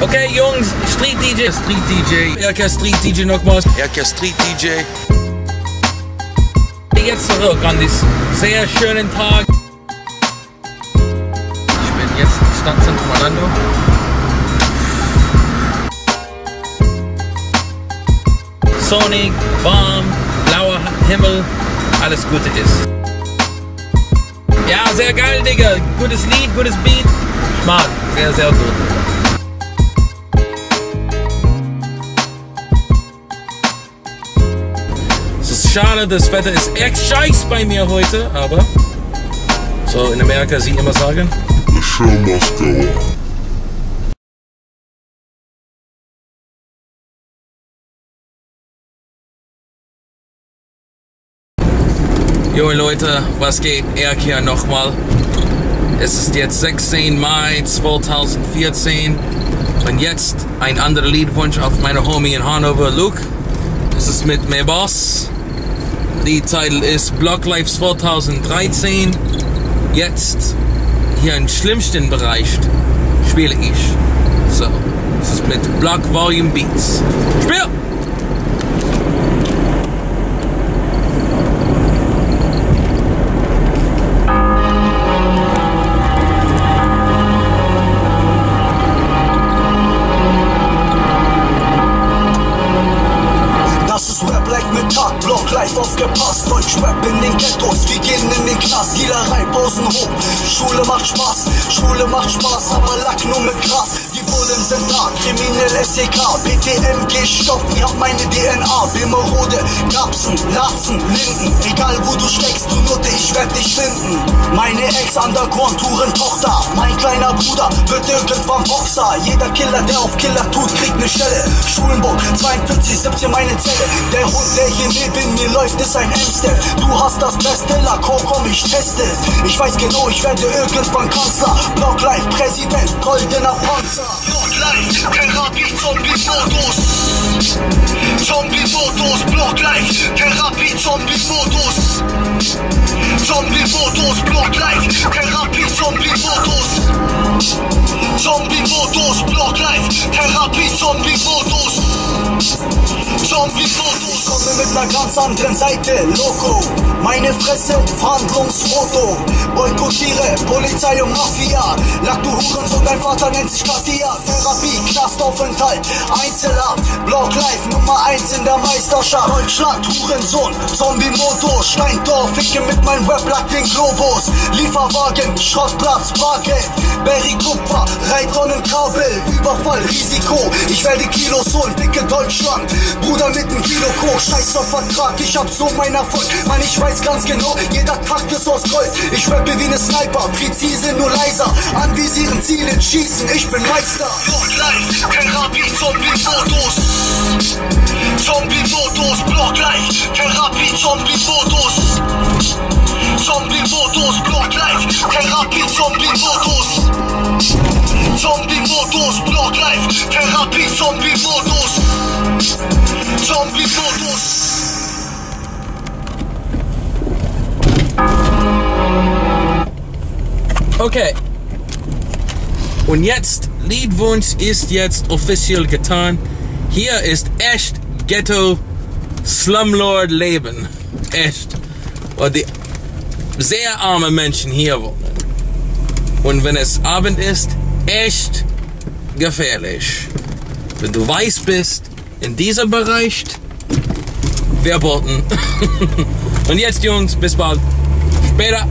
Okay, Jungs, Street DJ, RK Street DJ nochmals. RK Street DJ. Jetzt zurück an diesen sehr schönen Tag. Ich bin jetzt in Stadtzentrum Orlando. Sonnig, warm, blauer Himmel, alles Gute ist. Ja, sehr geil, Digga. Gutes Lied, gutes Beat. Ich mag, sehr, sehr gut. Es ist schade, das Wetter ist echt scheiß bei mir heute, aber so in Amerika sie immer sagen. The show must go on. Jo Leute, was geht? Erk hier nochmal. Es ist jetzt 16. Mai 2014 und jetzt ein anderer Liedwunsch auf meine Homie in Hannover, Luke. Es ist mit mir Boss. Die Titel ist Block Life 2013. Jetzt hier im schlimmsten Bereich spiele ich. So, es ist mit Block Volume Beats. Spiel! Block Life aufgepasst, Deutschrap in den Ghettos, wir gehen in den Knast, jeder reibt Pausen hoch, Schule macht Spaß, aber Lack nur mit Gras, die Bullen sind da, kriminell SEK, PTMG Stoff, ihr habt meine DNA, Bimmerode, Kapsen, Latzen, Linden, egal wo du steckst, du Nutte, ich werd dich finden, meine Ex-Underground-Touren-Tochter, mein kleiner Bruder wird irgendwann Boxer, jeder Killer, der auf Killer tut, kriegt ne Stelle, Schulenburg, 42, 17 meine Zelle, der Hund, der hier neben mir läuft, ist ein Hamster. Du hast das Beste, Laco, komm, ich teste es. Ich weiß genau, ich werde irgendwann Kanzler. Block Life, Präsident, goldener Panzer. Block Life, Therapie, Zombie-Modus. Zombie-Modus, Block Life, Therapie, Zombie-Modus. Zombie-Modus, Block Life, Therapie, Zombie-Modus. Zombie-Modus, Block Life, Therapie, Zombie-Modus. Zombie-Modus. Ich komme mit einer ganz anderen Seite, Loco. Meine Fresse, Verhandlungsfoto. Boykottiere, Polizei und Mafia. Lack du Hurensohn, dein Vater nennt sich Katia. Therapie, Knastaufenthalt, Einzelhaft. Block Life, Nummer 1 in der Meisterschaft. Deutschland, Hurensohn, Zombie-Modus. Steindorf, ficke mit meinem Rap-Lack den Globus. Lieferwagen, Schrottplatz, Bargeld. Berry Kupfer, Reitonnen, Kabel. Überfall, Risiko. Ich werde Kilos holen, dicke Deutschland. Bruder mit nem Kilo Koch, scheiß auf Vertrag, ich hab so meinen Erfolg. Mann, ich weiß ganz genau, jeder Takt ist aus Gold. Ich rappe wie ne Sniper, präzise, nur leiser. Anvisieren, zielen, schießen, ich bin Meister. Block Life, Therapie, Zombie-Modus. Zombie-Modus, Block Life, Therapie, Zombie-Modus. Zombie-Modus, Block Life, Therapie, Zombie-Modus. Zombie-Modus, Block Life, Therapie, Zombie-Modus. Zombie-Modus. Okay. Und jetzt, Liedwunsch ist jetzt offiziell getan. Hier ist echt Ghetto Slumlord Leben. Echt. Und die sehr arme Menschen hier wohnen. Und wenn es Abend ist, echt gefährlich. Wenn du weiß bist, in diesem Bereich, wir boten. Und jetzt, Jungs, bis bald. Später.